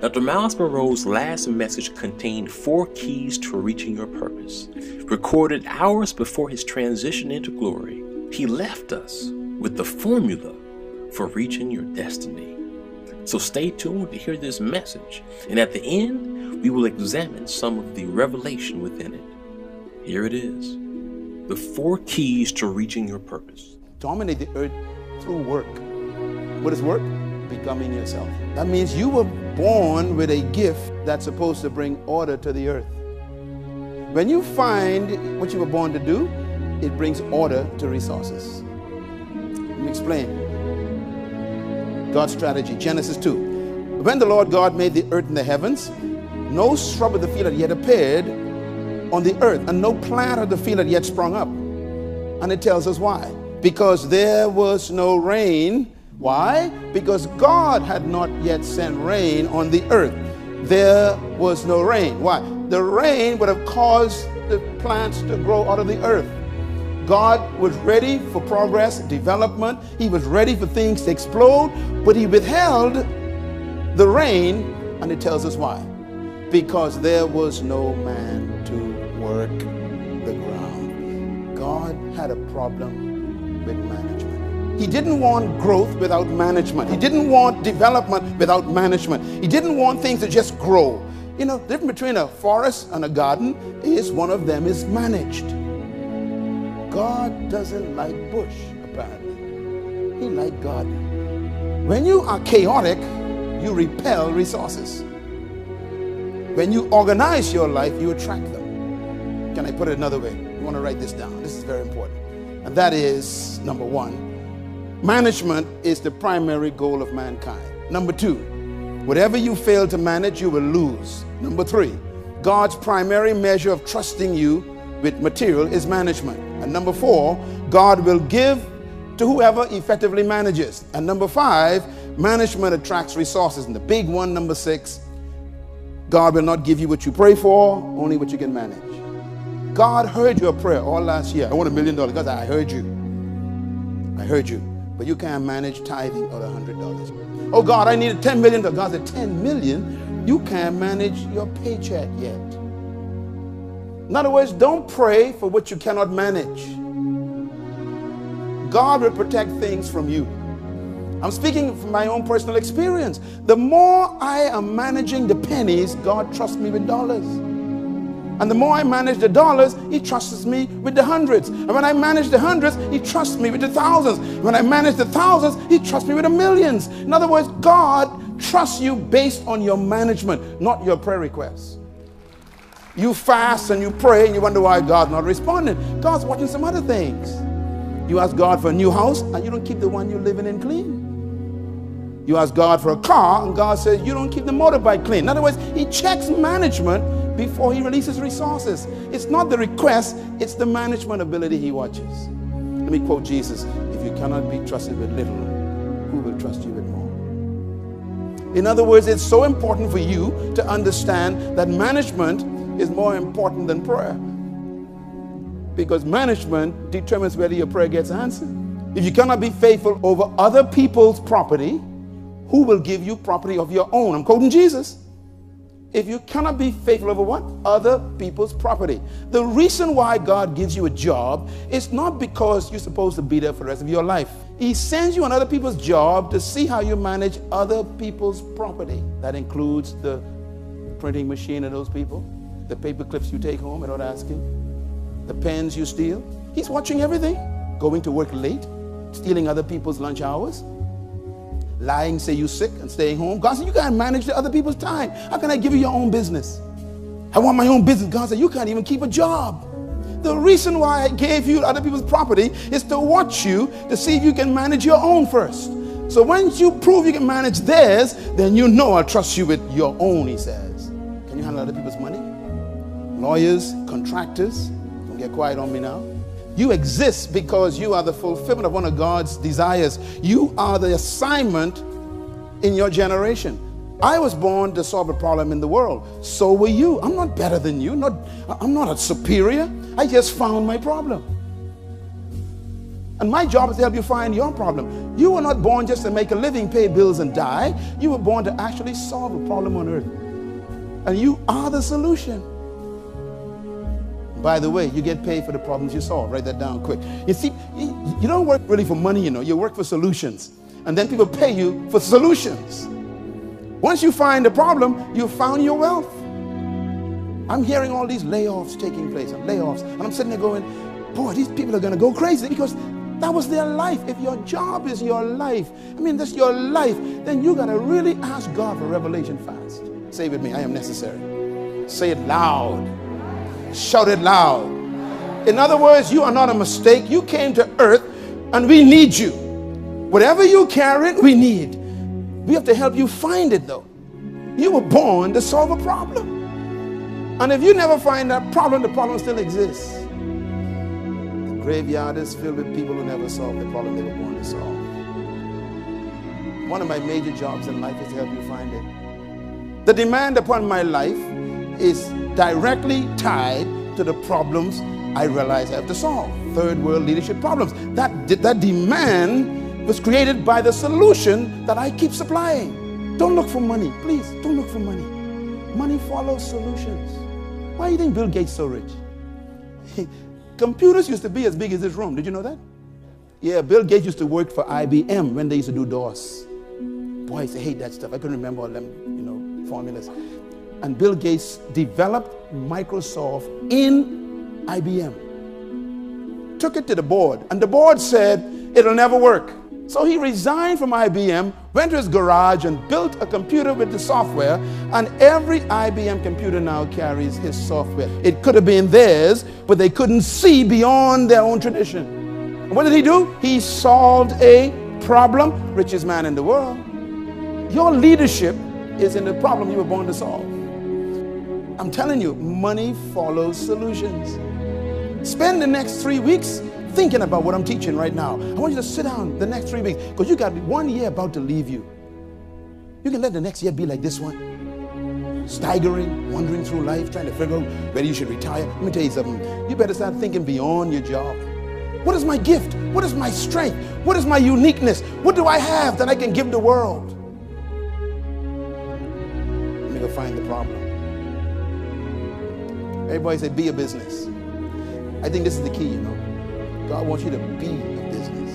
Dr. Myles Munroe's last message contained 4 keys to reaching your purpose. Recorded hours before his transition into glory, he left us with the formula for reaching your destiny. So stay tuned to hear this message, and at the end, we will examine some of the revelation within it. Here it is, the 4 keys to reaching your purpose. Dominate the earth through work. What is work? Becoming yourself. That means you were born with a gift that's supposed to bring order to the earth. When you find what you were born to do, it brings order to resources. Let me explain. God's strategy, Genesis 2. When the Lord God made the earth and the heavens, no shrub of the field had yet appeared on the earth, and no plant of the field had yet sprung up. And it tells us why. Because there was no rain. Why? Because God had not yet sent rain on the earth. There was no rain. Why? The rain would have caused the plants to grow out of the earth. God was ready for progress, development. He was ready for things to explode, but he withheld the rain, and it tells us why. Because there was no man to work the ground. God had a problem with management. He didn't want growth without management. He didn't want development without management. He didn't want things to just grow. You know, the difference between a forest and a garden is one of them is managed. God doesn't like bush, apparently. He likes garden. When you are chaotic, you repel resources. When you organize your life, you attract them. Can I put it another way? You want to write this down. This is very important. And that is, number 1, management is the primary goal of mankind. Number 2, whatever you fail to manage, you will lose. Number 3, God's primary measure of trusting you with material is management. And number 4, God will give to whoever effectively manages. And number 5, management attracts resources. And the big one, number 6, God will not give you what you pray for, only what you can manage. God heard your prayer all last year. I want $1 million. God said, I heard you. I heard you. But you can't manage tithing or $100. Oh God, I need $10 million. God said, 10 million? You can't manage your paycheck yet. In other words, don't pray for what you cannot manage. God will protect things from you. I'm speaking from my own personal experience. The more I am managing the pennies, God trusts me with dollars. And the more I manage the dollars, he trusts me with the hundreds. And when I manage the hundreds, he trusts me with the thousands. When I manage the thousands, he trusts me with the millions. In other words, God trusts you based on your management, not your prayer requests. You fast and you pray and you wonder why God's not responding. God's watching some other things. You ask God for a new house and you don't keep the one you're living in clean. You ask God for a car and God says you don't keep the motorbike clean. In other words, he checks management before he releases resources. It's not the request, it's the management ability he watches. Let me quote Jesus. If you cannot be trusted with little, who will trust you with more? In other words, it's so important for you to understand that management is more important than prayer, because management determines whether your prayer gets answered. If you cannot be faithful over other people's property, who will give you property of your own? I'm quoting Jesus. If you cannot be faithful over what? Other people's property. The reason why God gives you a job is not because you're supposed to be there for the rest of your life. He sends you on other people's job to see how you manage other people's property. That includes the printing machine of those people, the paper clips you take home without asking, the pens you steal. He's watching everything. Going to work late, stealing other people's lunch hours, lying, say you're sick and staying home. God said, you can't manage the other people's time. How can I give you your own business? I want my own business. God said, you can't even keep a job. The reason why I gave you other people's property is to watch you to see if you can manage your own first. So once you prove you can manage theirs, then you know I'll trust you with your own, he says. Can you handle other people's money? Lawyers, contractors, don't get quiet on me now. You exist because you are the fulfillment of one of God's desires. You are the assignment in your generation. I was born to solve a problem in the world. So were you. I'm not better than you. I'm not a superior. I just found my problem. And my job is to help you find your problem. You were not born just to make a living, pay bills, and die. You were born to actually solve a problem on earth. And you are the solution. By the way, you get paid for the problems you solve. Write that down quick. You see, you don't work really for money, you know. You work for solutions. And then people pay you for solutions. Once you find the problem, you found your wealth. I'm hearing all these layoffs taking place, and layoffs. And I'm sitting there going, boy, these people are going to go crazy, because that was their life. If your job is your life, I mean, that's your life, then you got to really ask God for revelation fast. Say it with me, I am necessary. Say it loud. Shout it loud. In other words, you are not a mistake. You came to earth and we need you. Whatever you carry, we need. We have to help you find it though. You were born to solve a problem. And if you never find that problem, the problem still exists. The graveyard is filled with people who never solved the problem they were born to solve. One of my major jobs in life is to help you find it. The demand upon my life is directly tied to the problems I realize I have to solve. Third world leadership problems. That demand was created by the solution that I keep supplying. Don't look for money. Please, don't look for money. Money follows solutions. Why do you think Bill Gates is so rich? Computers used to be as big as this room. Did you know that? Yeah, Bill Gates used to work for IBM when they used to do DOS. Boy, I used to hate that stuff. I couldn't remember all them, formulas. And Bill Gates developed Microsoft in IBM. Took it to the board, and the board said it'll never work. So he resigned from IBM, went to his garage and built a computer with the software, and every IBM computer now carries his software. It could have been theirs, but they couldn't see beyond their own tradition. And what did he do? He solved a problem, richest man in the world. Your leadership is in the problem you were born to solve. I'm telling you, money follows solutions. Spend the next 3 weeks thinking about what I'm teaching right now. I want you to sit down the next 3 weeks, because you got 1 year about to leave you. You can let the next year be like this one. Staggering, wandering through life, trying to figure out whether you should retire. Let me tell you something. You better start thinking beyond your job. What is my gift? What is my strength? What is my uniqueness? What do I have that I can give the world? Let me go find the problem. Everybody say, be a business. I think this is the key, God wants you to be a business.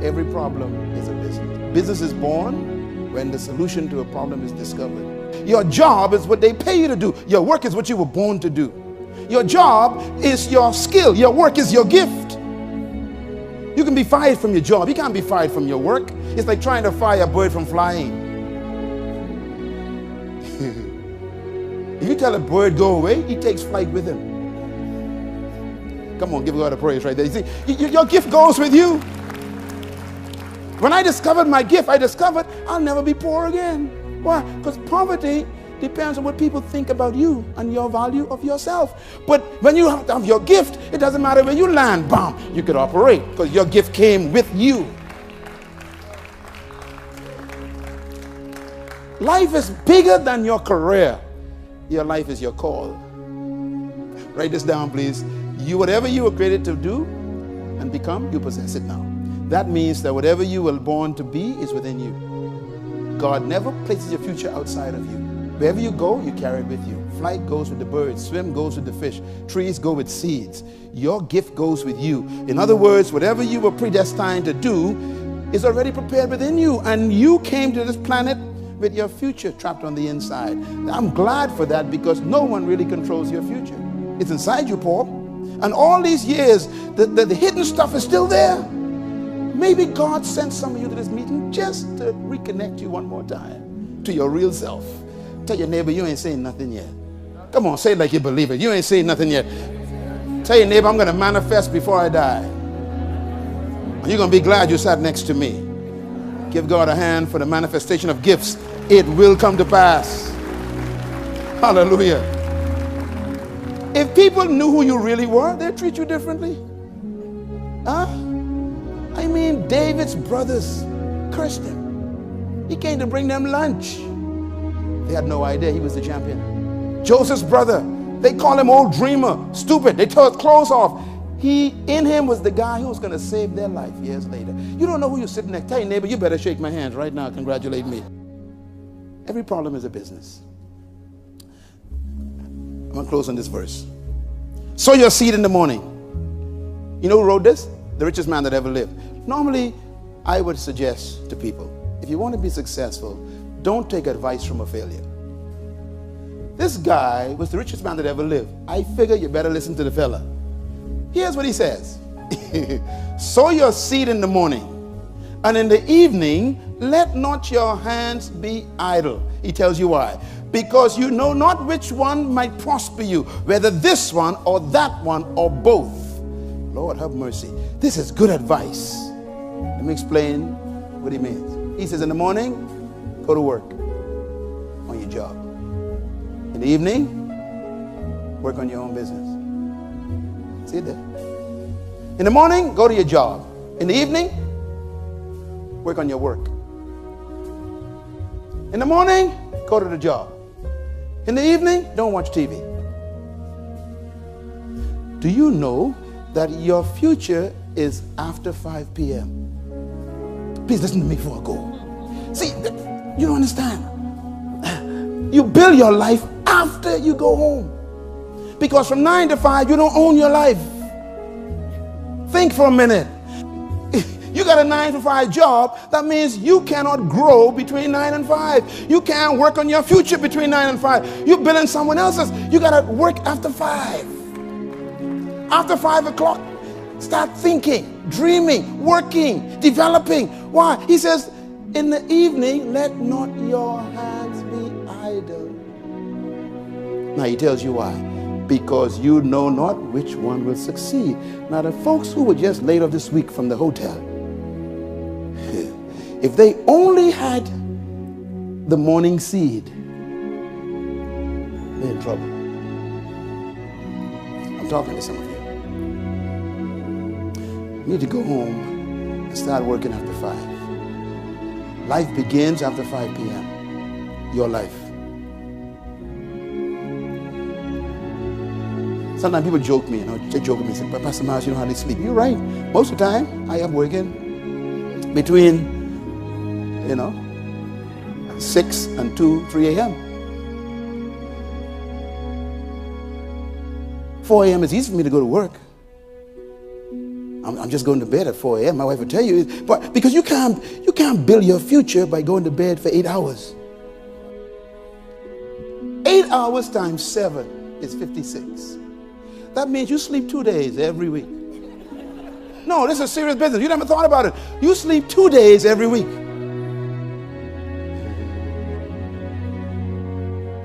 Every problem is a business. Business is born when the solution to a problem is discovered. Your job is what they pay you to do. Your work is what you were born to do. Your job is your skill. Your work is your gift. You can be fired from your job. You can't be fired from your work. It's like trying to fire a bird from flying. If you tell a bird go away, he takes flight with him. Come on, give God a praise right there. You see, your gift goes with you. When I discovered my gift, I discovered I'll never be poor again. Why? Because poverty depends on what people think about you and your value of yourself. But when you have your gift, it doesn't matter where you land, bam, you could operate because your gift came with you. Life is bigger than your career. Your life is your call. Write this down, please. Whatever you were created to do and become, you possess it now. That means that whatever you were born to be is within you. God never places your future outside of you. Wherever you go, you carry it with you. Flight goes with the birds, swim goes with the fish, trees go with seeds. Your gift goes with you. In other words, whatever you were predestined to do is already prepared within you, and you came to this planet with your future trapped on the inside. I'm glad for that, because no one really controls your future. It's inside you, Paul. And all these years, the hidden stuff is still there. Maybe God sent some of you to this meeting just to reconnect you one more time to your real self. Tell your neighbor, you ain't saying nothing yet. Come on, say it like you believe it. You ain't saying nothing yet. Tell your neighbor, I'm going to manifest before I die. And you're going to be glad you sat next to me. Give God a hand for the manifestation of gifts. It will come to pass. Hallelujah. If people knew who you really were, they'd treat you differently. Huh? I mean, David's brothers cursed him. He came to bring them lunch. They had no idea he was the champion. Joseph's brother, They call him old dreamer, stupid. They tore his clothes off. In him was the guy who was going to save their life years later. You don't know who you're sitting next to. Tell your neighbor, you better shake my hand right now. Congratulate me. Every problem is a business. I'm going to close on this verse. Sow your seed in the morning. You know who wrote this? The richest man that ever lived. Normally, I would suggest to people, if you want to be successful, don't take advice from a failure. This guy was the richest man that ever lived. I figure you better listen to the fella. Here's what he says. Sow your seed in the morning, and in the evening, let not your hands be idle. He tells you why. Because you know not which one might prosper you, whether this one or that one or both. Lord have mercy. This is good advice. Let me explain what he means. He says, in the morning, go to work on your job. In the evening, work on your own business. See it there? In the morning, go to your job. In the evening, work on your work. In the morning, go to the job. In the evening, don't watch TV. Do you know that your future is after 5 p.m.? Please listen to me before I go. See, you don't understand. You build your life after you go home. Because from 9 to 5, you don't own your life. Think for a minute. You got a 9 to 5 job. That means you cannot grow between 9 and 5. You can't work on your future between 9 and 5. You're building someone else's. You got to work after 5. After 5 o'clock, start thinking, dreaming, working, developing. Why? He says, in the evening, let not your hands be idle. Now he tells you why. Because you know not which one will succeed. Now the folks who were just laid off this week from the hotel, if they only had the morning seed, they're in trouble. I'm talking to some of you. You need to go home and start working after 5. Life begins after 5 p.m. Your life. Sometimes people joke me, they joke with me, say, Pastor Myles, you know how they sleep. You're right. Most of the time, I am working between 6 and 2, 3 a.m. 4 a.m. is easy for me to go to work. I'm just going to bed at 4 a.m. My wife will tell you, but because you can't build your future by going to bed for 8 hours. 8 hours times 7 is 56. That means you sleep 2 days every week. No, this is serious business. You never thought about it. You sleep 2 days every week.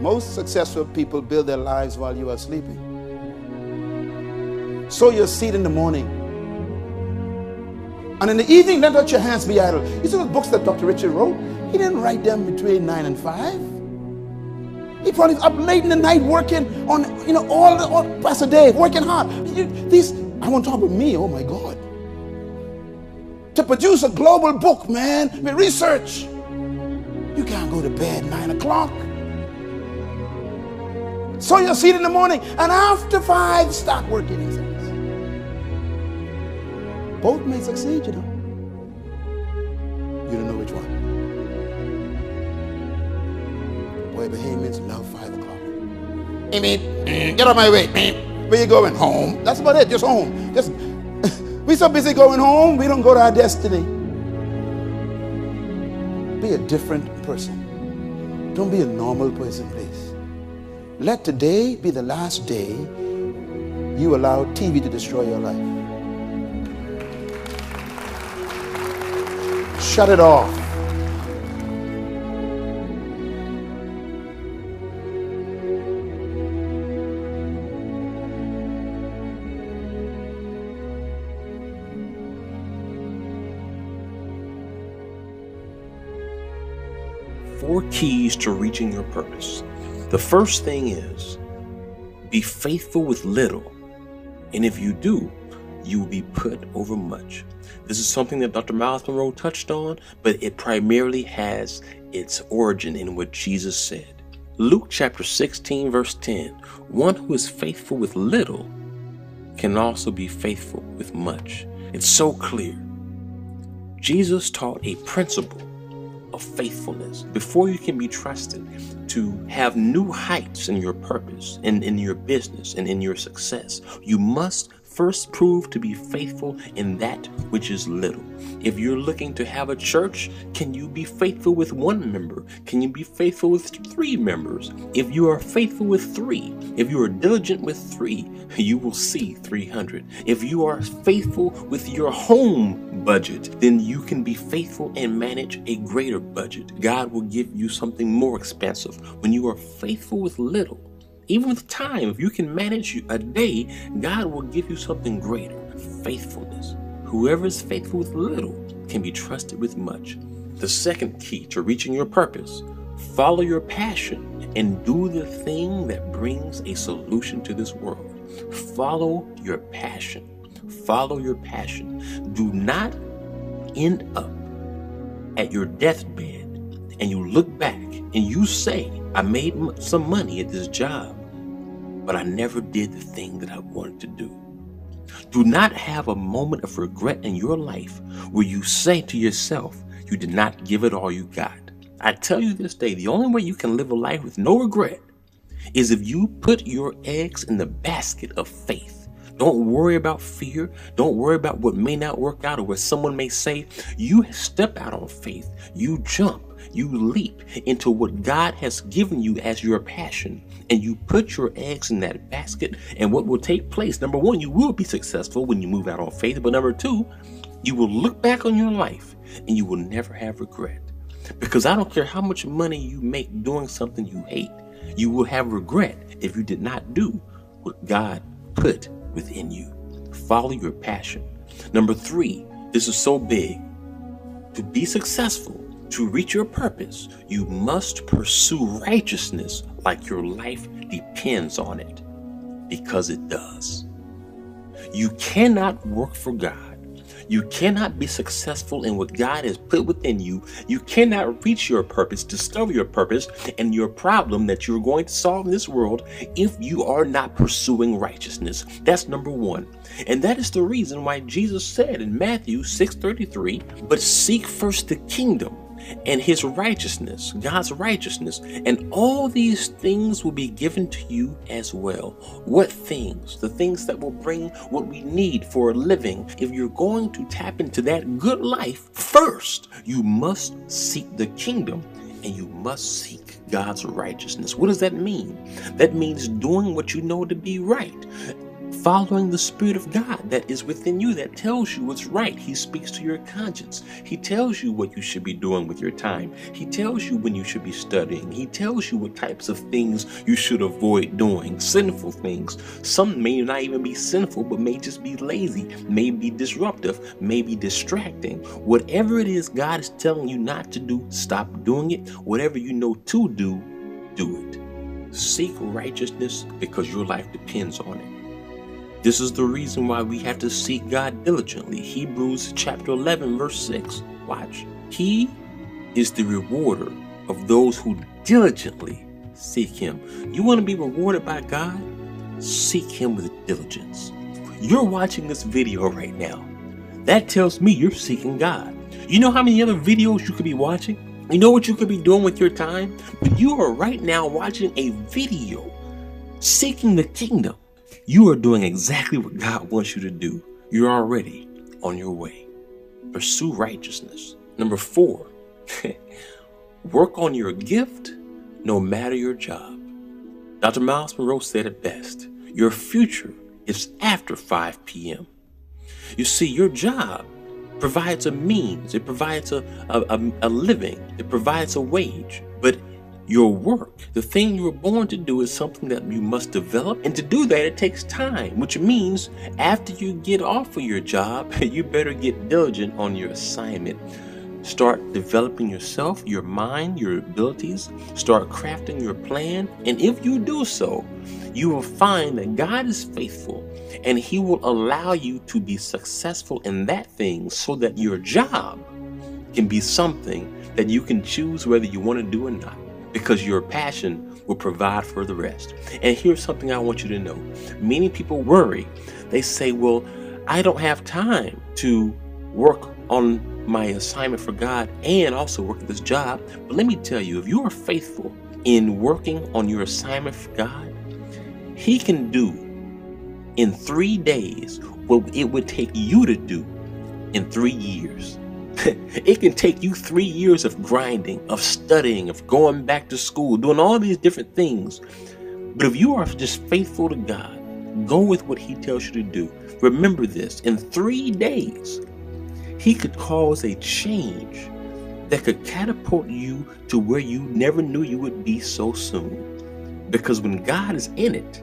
Most successful people build their lives while you are sleeping. Sow your seed in the morning. And in the evening, let not your hands be idle. You see those books that Dr. Richard wrote? He didn't write them between 9 and 5. He probably was up late in the night working on, all Pastor Dave, working hard. I want to talk about me, oh my God. To produce a global book, man, with research. You can't go to bed 9 o'clock. Sow your seed in the morning, and after 5, start working, he says. Both may succeed, You don't know which one. Boy, Bahamians love 5 o'clock. Amen. Get out of my way. Where you going? Home. That's about it. Just home. We're so busy going home, we don't go to our destiny. Be a different person. Don't be a normal person, please. Let today be the last day you allow TV to destroy your life. Shut it off. Four keys to reaching your purpose. The first thing is, be faithful with little, and if you do, you will be put over much. This is something that Dr. Myles Munroe touched on, but it primarily has its origin in what Jesus said. Luke chapter 16 verse 10, one who is faithful with little can also be faithful with much. It's so clear. Jesus taught a principle of faithfulness. Before you can be trusted to have new heights in your purpose and in your business and in your success, you must first prove to be faithful in that which is little. If you're looking to have a church, can you be faithful with one member? Can you be faithful with 3 members? If you are faithful with 3, if you are diligent with 3, you will see 300. If you are faithful with your home budget, then you can be faithful and manage a greater budget. God will give you something more expensive. When you are faithful with little, even with time, if you can manage a day, God will give you something greater. Faithfulness. Whoever is faithful with little can be trusted with much. The second key to reaching your purpose: follow your passion and do the thing that brings a solution to this world. Follow your passion. Follow your passion. Do not end up at your deathbed and you look back and you say, I made some money at this job, but I never did the thing that I wanted to do. Do not have a moment of regret in your life where you say to yourself, you did not give it all you got. I tell you this day, the only way you can live a life with no regret is if you put your eggs in the basket of faith. Don't worry about fear. Don't worry about what may not work out or what someone may say. You step out on faith. You jump. You leap into what God has given you as your passion, and you put your eggs in that basket. And what will take place? Number 1, you will be successful when you move out on faith. But number 2, you will look back on your life and you will never have regret. Because I don't care how much money you make doing something you hate, you will have regret if you did not do what God put within you. Follow your passion. Number 3, this is so big. To be successful, to reach your purpose, you must pursue righteousness like your life depends on it, because it does. You cannot work for God. You cannot be successful in what God has put within you. You cannot reach your purpose, discover your purpose and your problem that you're going to solve in this world if you are not pursuing righteousness. That's number 1. And that is the reason why Jesus said in Matthew 6:33, but seek first the kingdom and his righteousness, God's righteousness, and all these things will be given to you as well. What things? The things that will bring what we need for a living. If you're going to tap into that good life, first you must seek the kingdom and you must seek God's righteousness. What does that mean? That means doing what you know to be right. Following the Spirit of God that is within you that tells you what's right. He speaks to your conscience. He tells you what you should be doing with your time. He tells you when you should be studying. He tells you what types of things you should avoid doing, sinful things. Some may not even be sinful, but may just be lazy, may be disruptive, may be distracting. Whatever it is God is telling you not to do, stop doing it. Whatever you know to do, do it. Seek righteousness because your life depends on it. This is the reason why we have to seek God diligently. Hebrews chapter 11 verse 6. Watch. He is the rewarder of those who diligently seek him. You want to be rewarded by God? Seek him with diligence. You're watching this video right now. That tells me you're seeking God. You know how many other videos you could be watching? You know what you could be doing with your time? But you are right now watching a video seeking the kingdom. You are doing exactly what God wants you to do. You're already on your way. Pursue righteousness. Number 4, work on your gift no matter your job. Dr. Myles Munroe said it best. Your future is after 5 p.m. You see, your job provides a means. It provides a living. It provides a wage. But your work, the thing you were born to do, is something that you must develop. And to do that, it takes time, which means after you get off of your job, you better get diligent on your assignment. Start developing yourself, your mind, your abilities. Start crafting your plan. And if you do so, you will find that God is faithful and he will allow you to be successful in that thing so that your job can be something that you can choose whether you want to do or not. because your passion will provide for the rest. And here's something I want you to know. Many people worry. They say, well, I don't have time to work on my assignment for God and also work at this job. But let me tell you, if you are faithful in working on your assignment for God, He can do in 3 days what it would take you to do in 3 years. It can take you 3 years of grinding, of studying, of going back to school, doing all these different things. But if you are just faithful to God, go with what He tells you to do. Remember this, in 3 days, He could cause a change that could catapult you to where you never knew you would be so soon. Because when God is in it,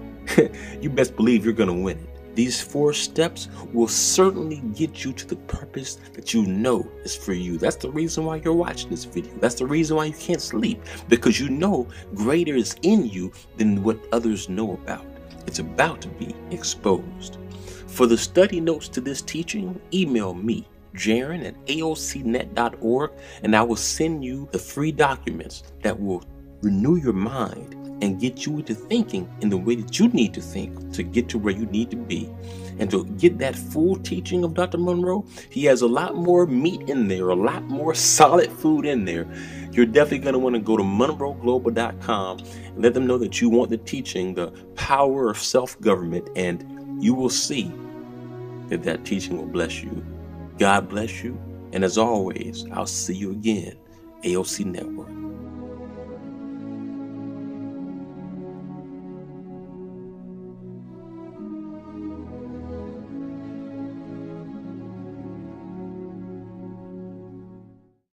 you best believe you're going to win it. These 4 steps will certainly get you to the purpose that you know is for you. That's the reason why you're watching this video. That's the reason why you can't sleep, because you know greater is in you than what others know about. It's about to be exposed. For the study notes to this teaching, email me, Jaron@aocnet.org, and I will send you the free documents that will renew your mind and get you into thinking in the way that you need to think to get to where you need to be. And to get that full teaching of Dr. Munroe, he has a lot more meat in there, a lot more solid food in there. You're definitely going to want to go to munroeglobal.com and let them know that you want the teaching, The Power of Self-Government, and you will see that that teaching will bless you. God bless you. And as always, I'll see you again, AOC Network.